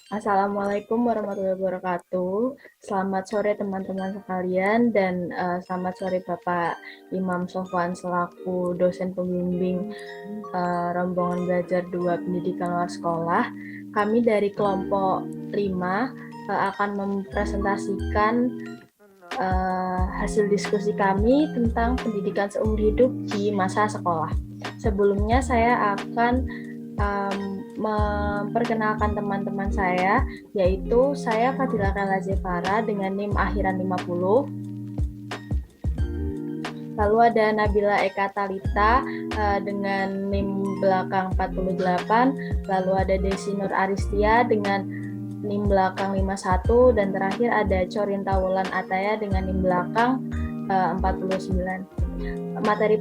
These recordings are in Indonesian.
Assalamualaikum warahmatullahi wabarakatuh. Selamat sore teman-teman sekalian dan selamat sore Bapak Imam Sofwan selaku dosen pembimbing rombongan belajar 2 pendidikan luar sekolah. Kami dari kelompok 5 akan mempresentasikan hasil diskusi kami tentang pendidikan seumur hidup di masa sekolah. Sebelumnya saya akan memperkenalkan teman-teman saya, yaitu saya Fadila Kala Zefara dengan NIM akhiran 50. Lalu ada Nabila Eka Talita dengan NIM belakang 48. Lalu ada Desi Nur Aristia dengan NIM belakang 51. Dan terakhir ada Corinta Wulan Ataya dengan NIM belakang 49. Materi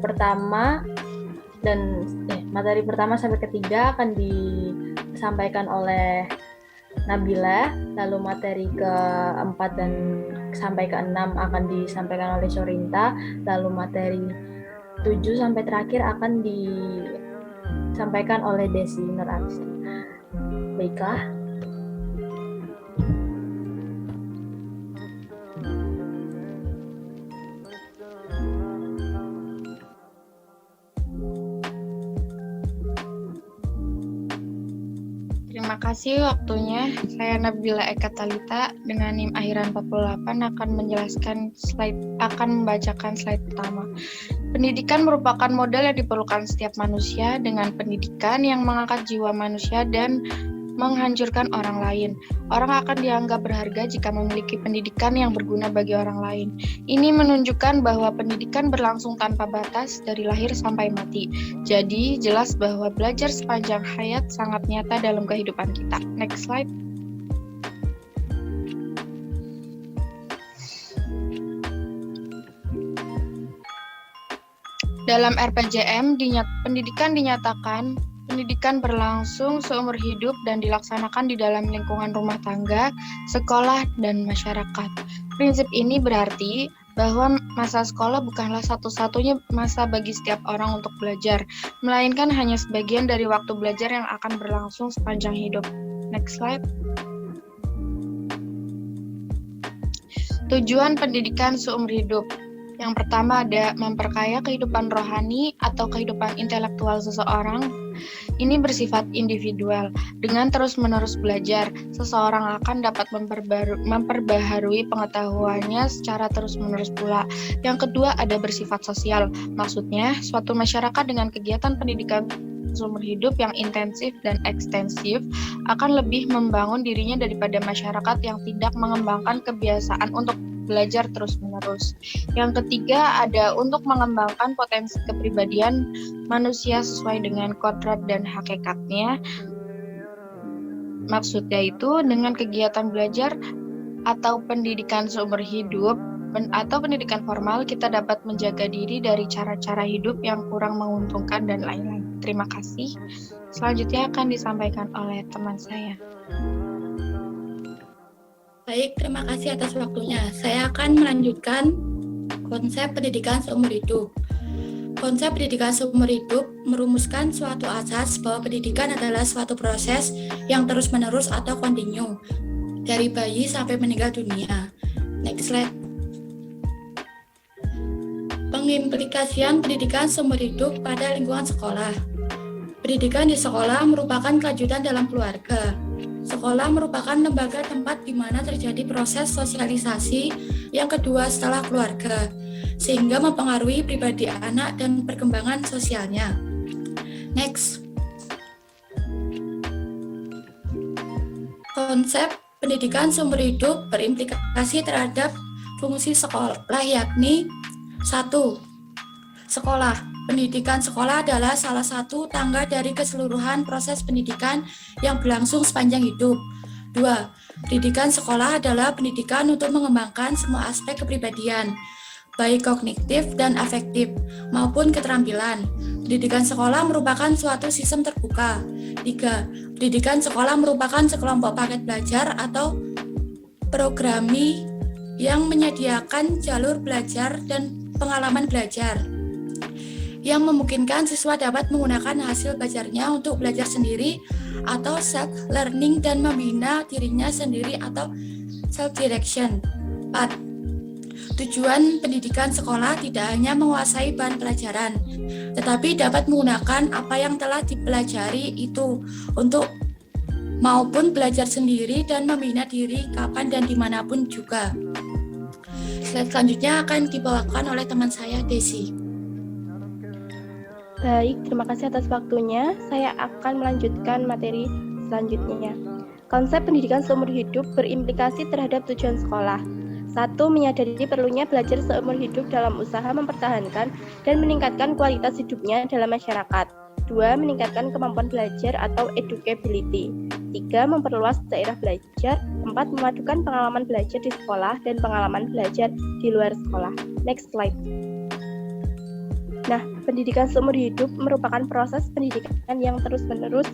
pertama sampai ketiga akan disampaikan oleh Nabila, lalu materi keempat dan sampai ke-6 akan disampaikan oleh Corinta, lalu materi 7 sampai terakhir akan disampaikan oleh Desi Nur Aristia. Baiklah. Terima kasih waktunya. Saya Nabila Eka Talita dengan NIM akhiran 48 akan membacakan slide pertama. Pendidikan merupakan modal yang diperlukan setiap manusia dengan pendidikan yang mengangkat jiwa manusia dan menghancurkan orang lain. Orang akan dianggap berharga jika memiliki pendidikan yang berguna bagi orang lain. Ini menunjukkan bahwa pendidikan berlangsung tanpa batas dari lahir sampai mati. Jadi, jelas bahwa belajar sepanjang hayat sangat nyata dalam kehidupan kita. Next slide. Dalam RPJM, pendidikan berlangsung seumur hidup dan dilaksanakan di dalam lingkungan rumah tangga, sekolah, dan masyarakat. Prinsip ini berarti bahwa masa sekolah bukanlah satu-satunya masa bagi setiap orang untuk belajar, melainkan hanya sebagian dari waktu belajar yang akan berlangsung sepanjang hidup. Next slide. Tujuan pendidikan seumur hidup. Yang pertama ada memperkaya kehidupan rohani atau kehidupan intelektual seseorang. Ini bersifat individual. Dengan terus-menerus belajar, seseorang akan dapat memperbaharui pengetahuannya secara terus-menerus pula. Yang kedua ada bersifat sosial. Maksudnya, suatu masyarakat dengan kegiatan pendidikan seumur hidup yang intensif dan ekstensif akan lebih membangun dirinya daripada masyarakat yang tidak mengembangkan kebiasaan untuk belajar terus-menerus. Yang ketiga ada untuk mengembangkan potensi kepribadian manusia sesuai dengan kodrat dan hakikatnya. Maksudnya itu dengan kegiatan belajar atau pendidikan seumur hidup atau pendidikan formal kita dapat menjaga diri dari cara-cara hidup yang kurang menguntungkan dan lain-lain. Terima kasih. Selanjutnya akan disampaikan oleh teman saya. Baik, terima kasih atas waktunya. Saya akan melanjutkan konsep pendidikan seumur hidup. Konsep pendidikan seumur hidup merumuskan suatu asas bahwa pendidikan adalah suatu proses yang terus-menerus atau kontinu, dari bayi sampai meninggal dunia. Next slide. Pengimplikasian pendidikan seumur hidup pada lingkungan sekolah. Pendidikan di sekolah merupakan kelanjutan dalam keluarga. Sekolah merupakan lembaga tempat di mana terjadi proses sosialisasi yang kedua setelah keluarga, sehingga mempengaruhi pribadi anak dan perkembangan sosialnya. Next. Konsep pendidikan seumur hidup berimplikasi terhadap fungsi sekolah, yakni 1. Sekolah. Pendidikan sekolah adalah salah satu tangga dari keseluruhan proses pendidikan yang berlangsung sepanjang hidup. 2. Pendidikan sekolah adalah pendidikan untuk mengembangkan semua aspek kepribadian, baik kognitif dan afektif, maupun keterampilan. Pendidikan sekolah merupakan suatu sistem terbuka. 3. Pendidikan sekolah merupakan sekelompok paket belajar atau programi yang menyediakan jalur belajar dan pengalaman belajar. yang memungkinkan siswa dapat menggunakan hasil belajarnya untuk belajar sendiri atau self-learning dan membina dirinya sendiri atau self-direction. 4. Tujuan pendidikan sekolah tidak hanya menguasai bahan pelajaran, tetapi dapat menggunakan apa yang telah dipelajari itu untuk maupun belajar sendiri dan membina diri kapan dan dimanapun juga. Slide selanjutnya akan dibawakan oleh teman saya, Desi. Baik, terima kasih atas waktunya. Saya akan melanjutkan materi selanjutnya. Konsep pendidikan seumur hidup berimplikasi terhadap tujuan sekolah. 1. Menyadari perlunya belajar seumur hidup dalam usaha mempertahankan dan meningkatkan kualitas hidupnya dalam masyarakat. 2. Meningkatkan kemampuan belajar atau educability. 3. Memperluas daerah belajar. 4. Memadukan pengalaman belajar di sekolah dan pengalaman belajar di luar sekolah. Next slide. Nah, pendidikan seumur hidup merupakan proses pendidikan yang terus-menerus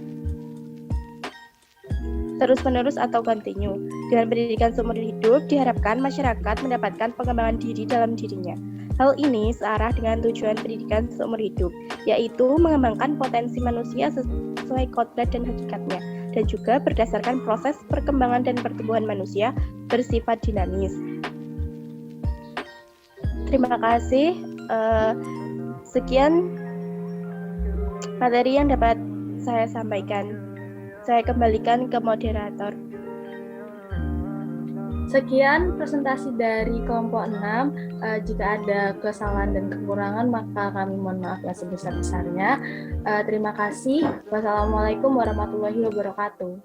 atau continue. Dengan pendidikan seumur hidup, diharapkan masyarakat mendapatkan pengembangan diri dalam dirinya. Hal ini searah dengan tujuan pendidikan seumur hidup, yaitu mengembangkan potensi manusia sesuai kodrat dan hakikatnya, dan juga berdasarkan proses perkembangan dan pertumbuhan manusia bersifat dinamis. Terima kasih. Sekian materi yang dapat saya sampaikan. Saya kembalikan ke moderator. Sekian presentasi dari kelompok 6. Jika ada kesalahan dan kekurangan, maka kami mohon maaf yang sebesar-besarnya. Terima kasih. Wassalamualaikum warahmatullahi wabarakatuh.